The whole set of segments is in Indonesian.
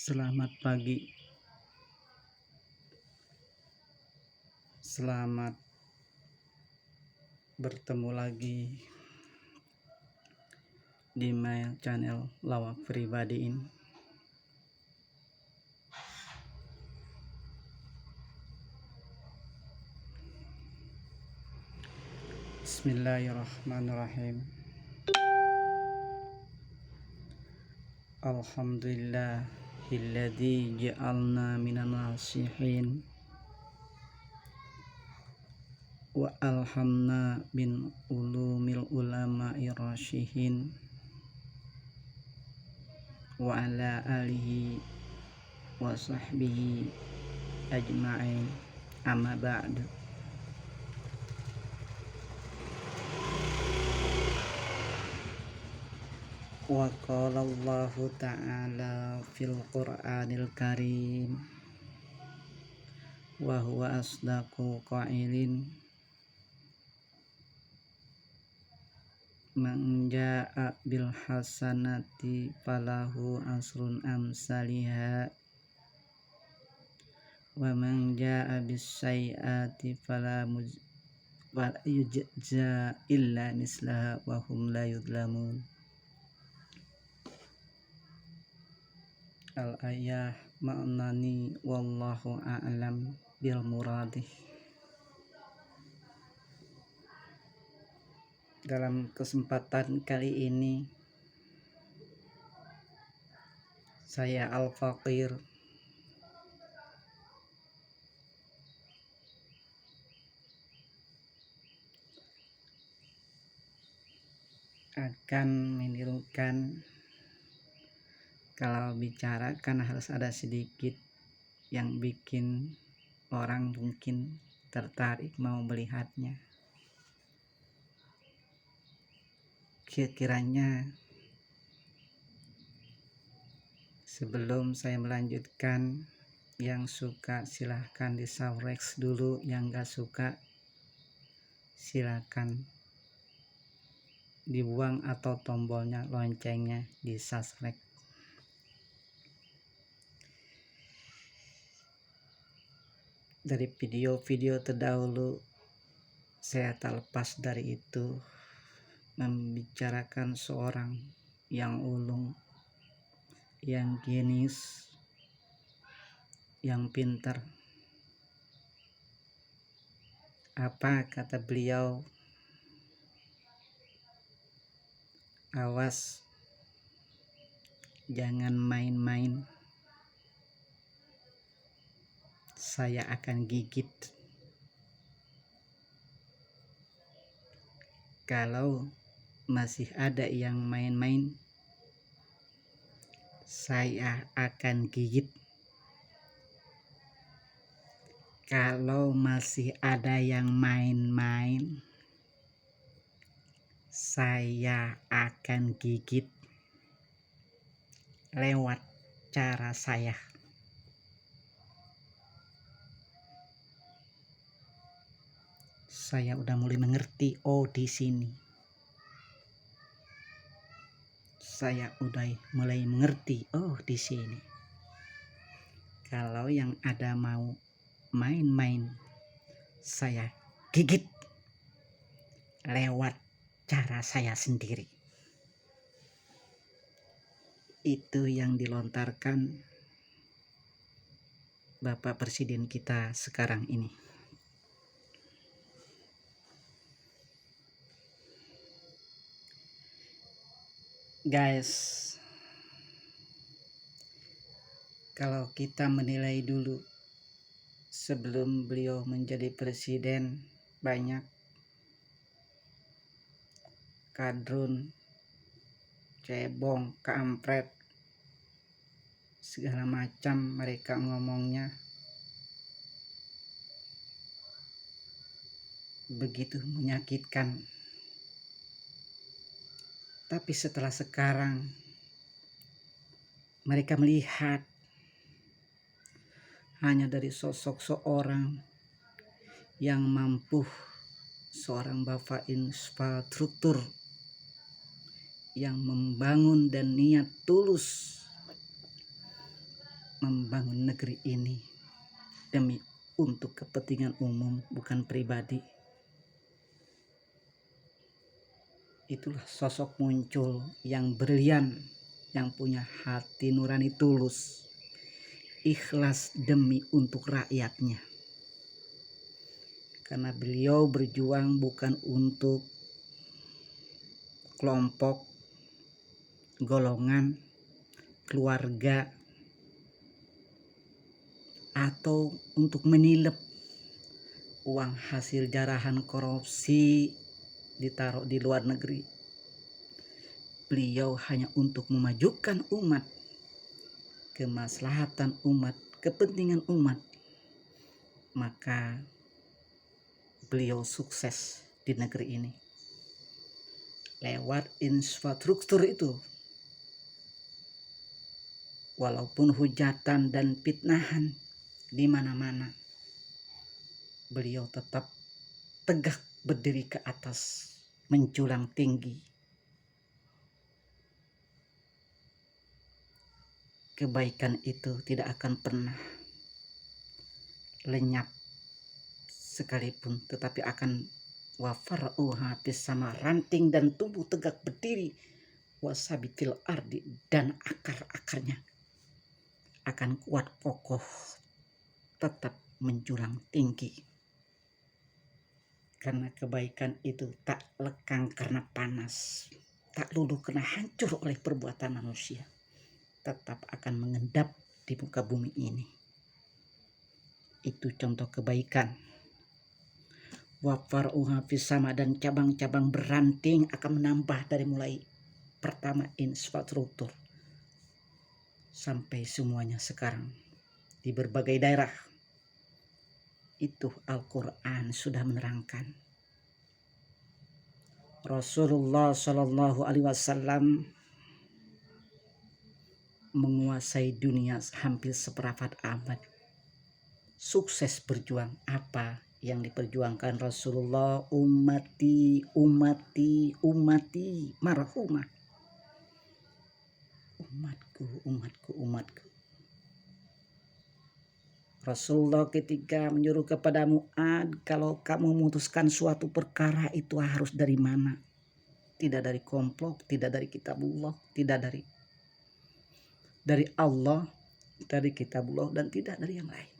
Selamat pagi, selamat bertemu lagi di my channel lawak pribadi ini. Bismillahirrahmanirrahim. Alhamdulillahilladzi ja'alna minan nasihin wa alhamna min ulumil ulama'i rasyihin wa ala alihi wa sahbihi ajma'in, amma ba'du. Wa qala Allahu ta'ala fil Qur'anil Karim wa huwa asdaqu qailin man jaa'a bil hasanati falahu asrun amsalihha wa man jaa'a bis sayyi'ati fala yujza illa mislaha wa hum la yudlamun. Al-ayah ma'nani wallahu a'lam bil muradih. Dalam kesempatan kali ini saya Al-Faqir akan menirukan. Kalau bicara kan harus ada sedikit yang bikin orang mungkin tertarik mau melihatnya. Kiranya sebelum saya melanjutkan, yang suka silahkan di subscribe dulu, yang gak suka silahkan dibuang atau tombolnya loncengnya di subscribe. Dari video-video terdahulu saya tak lepas dari itu membicarakan seorang yang ulung, yang genius, yang pintar. Apa kata beliau? Awas, jangan main-main, saya akan gigit. Kalau masih ada yang main-main, saya akan gigit. Kalau masih ada yang main-main, saya akan gigit lewat cara saya. Saya udah mulai mengerti, di sini. Saya udah mulai mengerti, di sini. Kalau yang ada mau main-main, saya gigit lewat cara saya sendiri. Itu yang dilontarkan Bapak Presiden kita sekarang ini. Guys, kalau kita menilai dulu sebelum beliau menjadi presiden, banyak kadrun, cebong, kampret, segala macam mereka ngomongnya begitu menyakitkan. Tapi setelah sekarang mereka melihat hanya dari sosok seorang yang mampu, seorang bapak infrastruktur yang membangun dan niat tulus membangun negeri ini demi untuk kepentingan umum, bukan pribadi. Itulah sosok muncul yang brilian, yang punya hati nurani tulus, ikhlas demi untuk rakyatnya. Karena beliau berjuang bukan untuk kelompok, golongan, keluarga, atau untuk menilep uang hasil jarahan korupsi ditaruh di luar negeri. Beliau hanya untuk memajukan umat, kemaslahatan umat, kepentingan umat. Maka beliau sukses di negeri ini lewat infrastruktur itu. Walaupun hujatan dan fitnahan di mana-mana, beliau tetap tegak berdiri ke atas, menjulang tinggi. Kebaikan itu tidak akan pernah lenyap sekalipun, tetapi akan wafar'uha sama ranting dan tumbuh tegak berdiri, wasabitil ardi, dan akar-akarnya akan kuat kokoh, tetap menjulang tinggi. Karena kebaikan itu tak lekang karena panas, tak luluh kena hancur oleh perbuatan manusia, tetap akan mengendap di muka bumi ini. Itu contoh kebaikan. Wafar'uha sama, dan cabang-cabang beranting akan menambah dari mulai pertama infrastruktur sampai semuanya sekarang di berbagai daerah. Itu Al-Quran sudah menerangkan. Rasulullah Shallallahu Alaihi Wasallam menguasai dunia hampir seperempat abad. Sukses berjuang. Apa yang diperjuangkan Rasulullah? Ummati, ummati, ummati, marhumah. Umatku, umatku, umatku. Rasulullah ketika menyuruh kepada Mu'ad, kalau kamu memutuskan suatu perkara itu harus dari mana? Tidak dari komplot, tidak dari kitabullah, tidak dari Allah, dari kitabullah, dan tidak dari yang lain.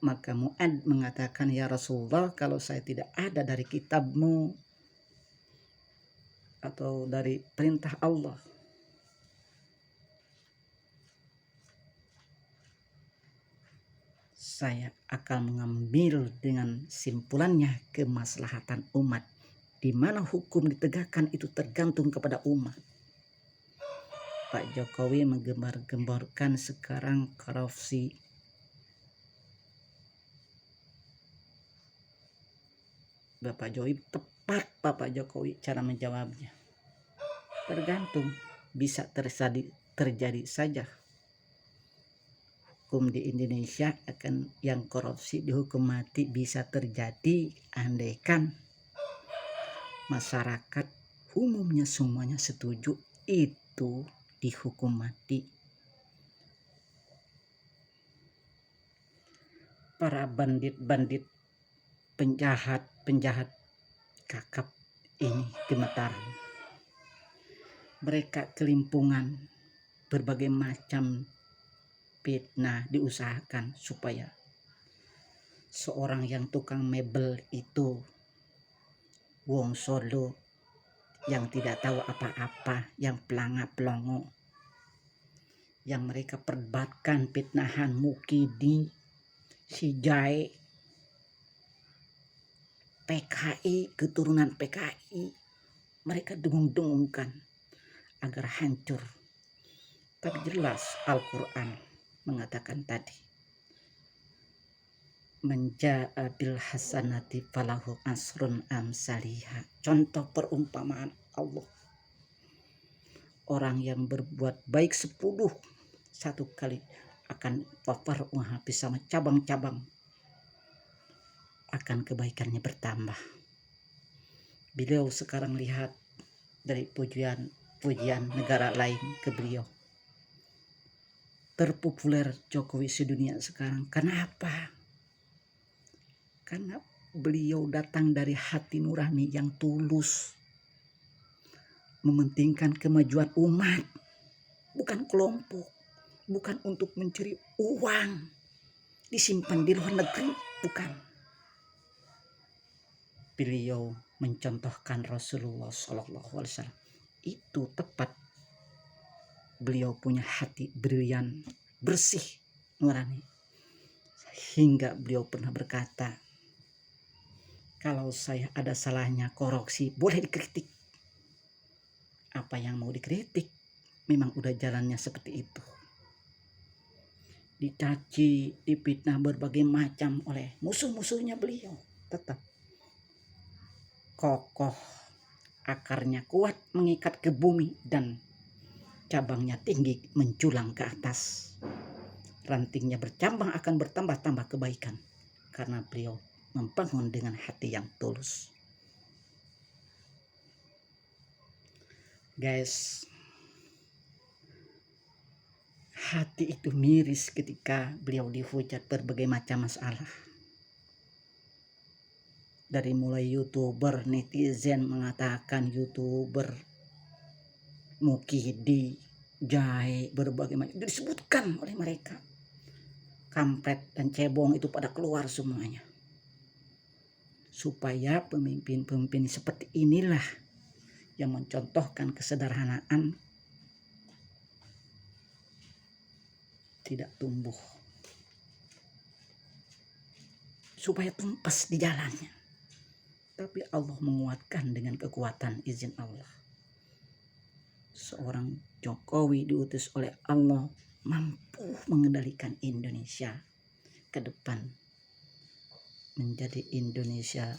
Maka Mu'ad mengatakan, ya Rasulullah, kalau saya tidak ada dari kitabmu atau dari perintah Allah, saya akan mengambil dengan simpulannya kemaslahatan umat. Di mana hukum ditegakkan itu tergantung kepada umat. Pak Jokowi menggembar-gemborkan sekarang korupsi. Bapak Jokowi tepat, Bapak Jokowi cara menjawabnya. Tergantung, bisa terjadi saja. Hukum di Indonesia akan yang korupsi dihukum mati bisa terjadi andaikan masyarakat umumnya semuanya setuju itu dihukum mati. Para bandit-bandit, penjahat kakap ini gemetaran. Mereka kelimpungan, berbagai macam fitnah diusahakan supaya seorang yang tukang mebel itu, wong Solo, yang tidak tahu apa-apa, yang pelanga-pelongo, yang mereka perdebatkan fitnahan Mukidi, si Jae, PKI, keturunan PKI, mereka dengung-dengungkan agar hancur. Tapi jelas Al-Quran mengatakan tadi, menja'a bil hasanati falahu asrun amsaliha. Contoh perumpamaan Allah, orang yang berbuat baik 10, satu kali akan wafar'uha sama cabang-cabang, akan kebaikannya bertambah. Beliau sekarang lihat dari pujian negara lain ke beliau, terpopuler Jokowi sedunia sekarang. Karena apa? Karena beliau datang dari hati nurani yang tulus, mementingkan kemajuan umat, bukan kelompok, bukan untuk mencari uang disimpan di luar negeri, bukan. Beliau mencontohkan Rasulullah SAW. Itu tepat. Beliau punya hati brilian, bersih, nurani. Hingga beliau pernah berkata, kalau saya ada salahnya koreksi, boleh dikritik. Apa yang mau dikritik? Memang udah jalannya seperti itu. Dicaci, dipitnah berbagai macam oleh musuh-musuhnya, beliau tetap kokoh, akarnya kuat mengikat ke bumi dan cabangnya tinggi menjulang ke atas. Rantingnya bercambang akan bertambah-tambah kebaikan karena beliau membangun dengan hati yang tulus. Guys, hati itu miris ketika beliau dihujat berbagai macam masalah. Dari mulai YouTuber, netizen mengatakan YouTuber, Mukidi, Jahe, berbagai macam disebutkan oleh mereka. Kampret dan cebong itu pada keluar semuanya. Supaya pemimpin-pemimpin seperti inilah yang mencontohkan kesederhanaan tidak tumbuh. Supaya tumpas di jalannya. Tapi Allah menguatkan dengan kekuatan izin Allah. Seorang Jokowi diutus oleh Allah mampu mengendalikan Indonesia ke depan menjadi Indonesia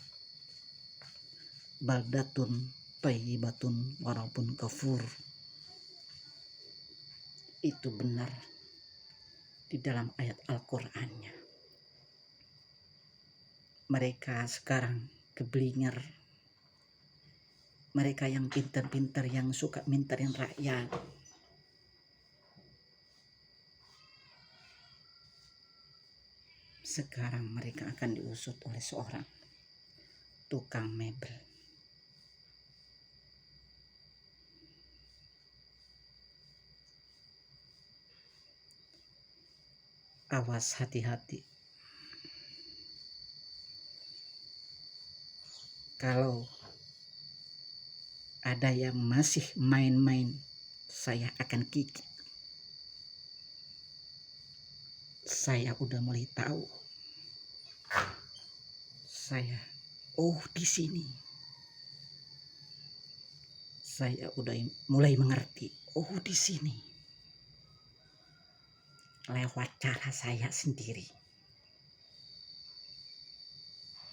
baldatun thayyibatun walaupun kafur. Itu benar di dalam ayat Al-Qur'annya. Mereka sekarang keblinger, mereka yang pintar-pintar, yang suka mintarin rakyat, sekarang mereka akan diusut oleh seorang tukang mebel. Awas, hati-hati. Kalau ada yang masih main-main, saya akan gigit. Saya udah mulai tahu. Saya, di sini. Saya udah mulai mengerti. Di sini. Lewat cara saya sendiri.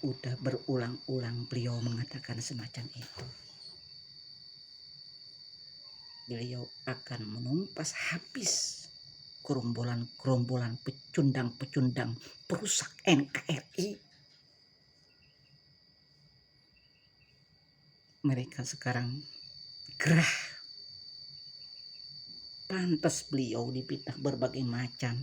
Udah berulang-ulang beliau mengatakan semacam itu. Beliau akan menumpas habis gerombolan-gerombolan pecundang-pecundang perusak NKRI. Mereka sekarang gerah. Pantas beliau dipitnah berbagai macam.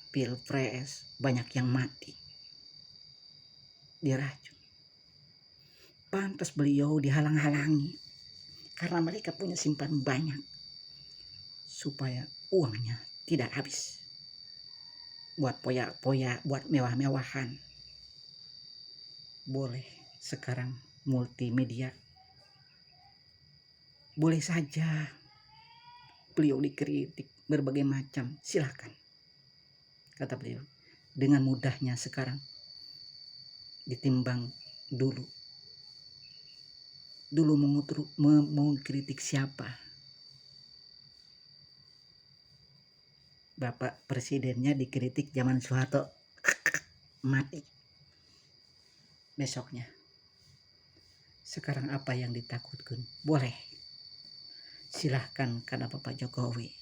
Pilpres banyak yang mati, diracun. Pantas beliau dihalang-halangi karena mereka punya simpan banyak supaya uangnya tidak habis buat poya-poya, buat mewah-mewahan. Boleh sekarang multimedia, boleh saja beliau dikritik berbagai macam, silakan. Kata beliau, dengan mudahnya sekarang ditimbang dulu. Dulu mengkritik siapa? Bapak presidennya dikritik zaman Soeharto, mati. Besoknya. Sekarang apa yang ditakutkan? Boleh. Silahkan kata Bapak Jokowi.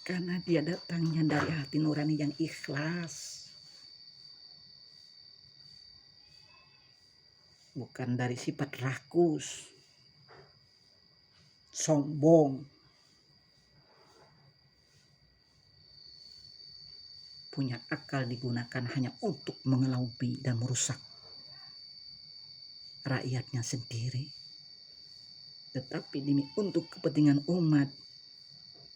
Karena dia datangnya dari hati nurani yang ikhlas. bukan dari sifat rakus, sombong, punya akal digunakan hanya untuk mengelabui dan merusak rakyatnya sendiri. Tetapi demi untuk kepentingan umat,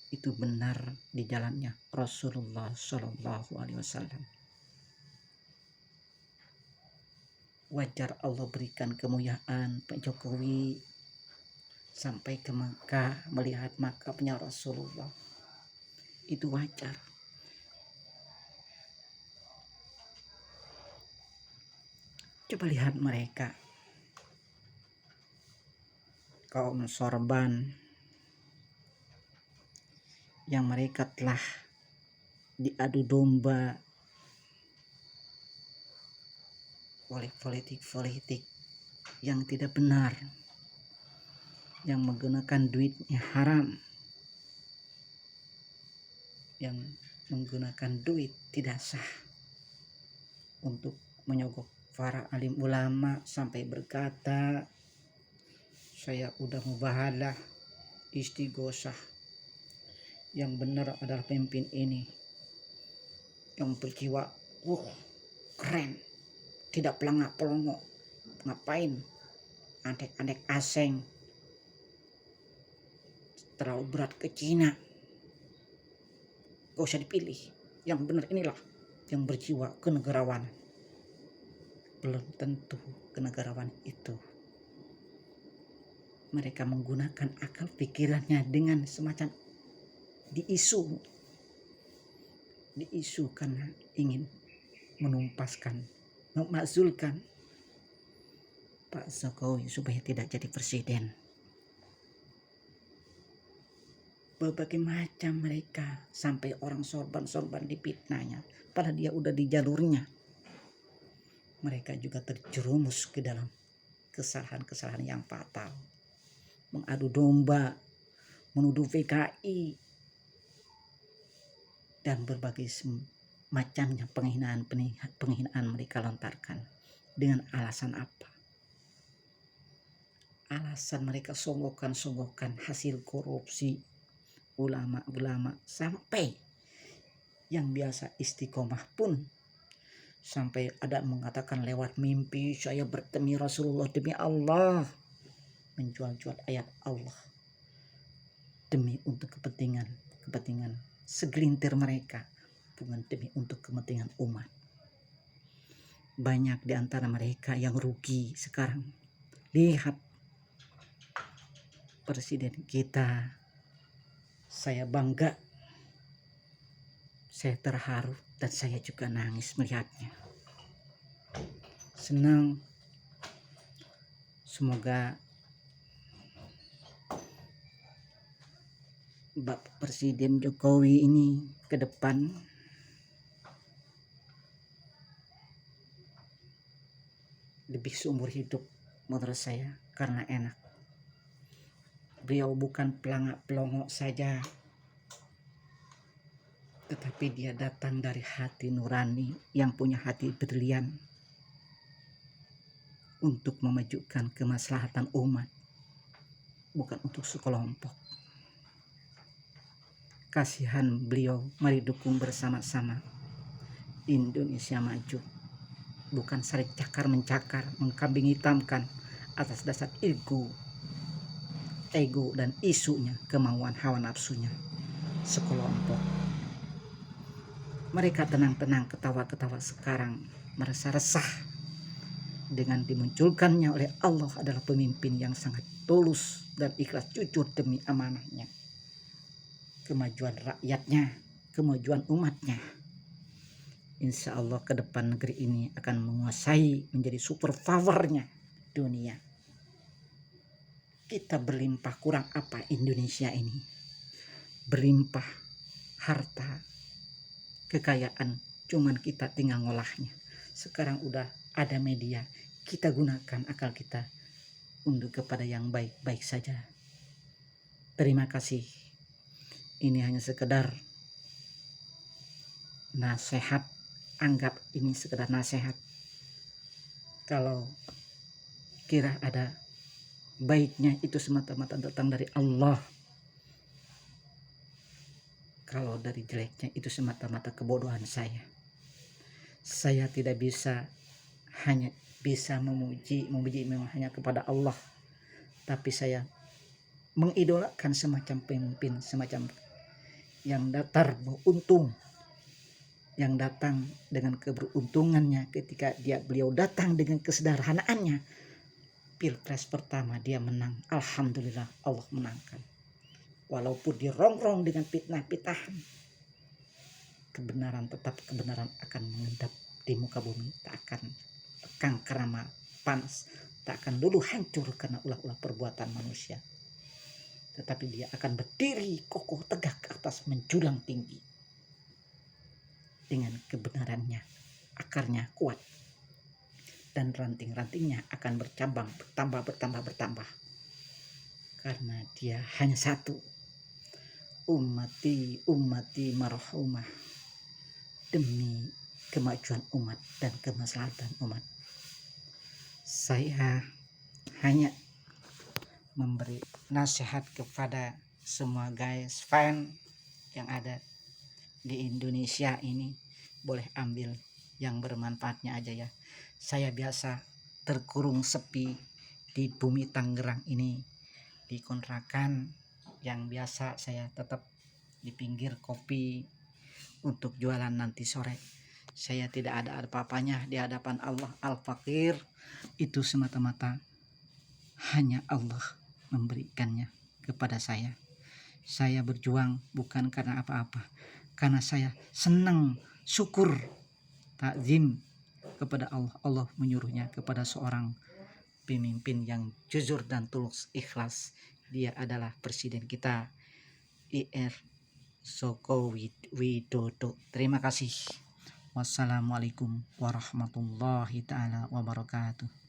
itu benar di jalannya Rasulullah Shallallahu Alaihi Wasallam. Wajar Allah berikan kemuliaan Pak Jokowi sampai ke Makkah melihat makamnya Rasulullah. Itu wajar. Coba lihat mereka, kaum sorban yang mereka telah diadu domba oleh politik-politik yang tidak benar, yang menggunakan duitnya haram, yang menggunakan duit tidak sah untuk menyogok para alim ulama sampai berkata, saya udah mubahalah istighosah, yang benar adalah pemimpin ini yang berjiwa keren, tidak pelangak-pelongok. Ngapain adek-adek asing terlalu berat ke Cina, gak usah dipilih, yang benar inilah yang berjiwa kenegarawan. Belum tentu kenegarawan itu. Mereka menggunakan akal pikirannya dengan semacam diisu karena ingin menumpaskan, memakzulkan Pak Jokowi supaya tidak jadi presiden. Berbagai macam mereka, sampai orang sorban-sorban dipitnanya, padahal dia udah di jalurnya. Mereka juga terjerumus ke dalam kesalahan-kesalahan yang fatal, mengadu domba, menuduh PKI, dan berbagai macamnya penghinaan mereka lontarkan. Dengan alasan apa? Alasan mereka songgokan hasil korupsi ulama-ulama, sampai yang biasa istiqomah pun sampai ada mengatakan lewat mimpi, saya bertemu Rasulullah demi Allah, menjual-jual ayat Allah demi untuk kepentingan segelintir mereka, bukan demi untuk kepentingan umat. Banyak di antara mereka yang rugi sekarang. Lihat presiden kita, saya bangga, saya terharu, dan saya juga nangis melihatnya. Senang. Semoga Bapak Presiden Jokowi ini ke depan lebih seumur hidup menurut saya, karena enak. Beliau bukan pelangak-pelongok saja, tetapi dia datang dari hati nurani yang punya hati berlian untuk memajukan kemaslahatan umat, bukan untuk sekelompok. Kasihan beliau, mari dukung bersama-sama Indonesia maju, bukan saling cakar-mencakar, mengkambing hitamkan atas dasar ego dan isunya, kemauan hawa nafsunya sekelompok. Mereka tenang-tenang ketawa-ketawa sekarang, merasa resah dengan dimunculkannya oleh Allah adalah pemimpin yang sangat tulus dan ikhlas jujur demi amanahnya, kemajuan rakyatnya, kemajuan umatnya. Insya Allah ke depan negeri ini akan menguasai, menjadi super powernya dunia. Kita berlimpah, kurang apa Indonesia ini? Berlimpah harta, kekayaan, cuman kita tinggal ngolahnya. Sekarang udah ada media, kita gunakan akal kita untuk kepada yang baik-baik saja. Terima kasih. Ini hanya sekedar nasihat, anggap ini sekedar nasihat. Kalau kira ada baiknya itu semata-mata datang dari Allah. Kalau dari jeleknya itu semata-mata kebodohan saya. Saya tidak bisa, hanya bisa memuji memang hanya kepada Allah. Tapi saya mengidolakan semacam pemimpin, semacam yang datar beruntung, yang datang dengan keberuntungannya ketika beliau datang dengan kesederhanaannya. Pilpres pertama dia menang, alhamdulillah Allah menangkan. Walaupun dirongrong dengan fitnah-fitnahan, kebenaran tetap kebenaran akan mengendap di muka bumi, tak akan lekang karena panas, tak akan luluh hancur karena ulah-ulah perbuatan manusia. Tetapi dia akan berdiri kokoh tegak ke atas menjulang tinggi dengan kebenarannya, akarnya kuat dan ranting-rantingnya akan bercabang, bertambah karena dia hanya satu, ummati marhumah, demi kemajuan umat dan kemaslahatan umat. Saya hanya memberi nasihat kepada semua guys fan yang ada di Indonesia ini, boleh ambil yang bermanfaatnya aja ya. Saya biasa terkurung sepi di bumi Tangerang ini, di kontrakan yang biasa saya tetap di pinggir kopi untuk jualan nanti sore. Saya tidak ada apa-apanya di hadapan Allah Al-Fakir. Itu semata-mata hanya Allah memberikannya kepada saya. Saya berjuang bukan karena apa-apa, karena saya senang, syukur, takzim kepada Allah. Allah menyuruhnya kepada seorang pemimpin yang jujur dan tulus ikhlas. Dia adalah presiden kita, Ir Joko Widodo. Terima kasih. Wassalamualaikum warahmatullahi taala wabarakatuh.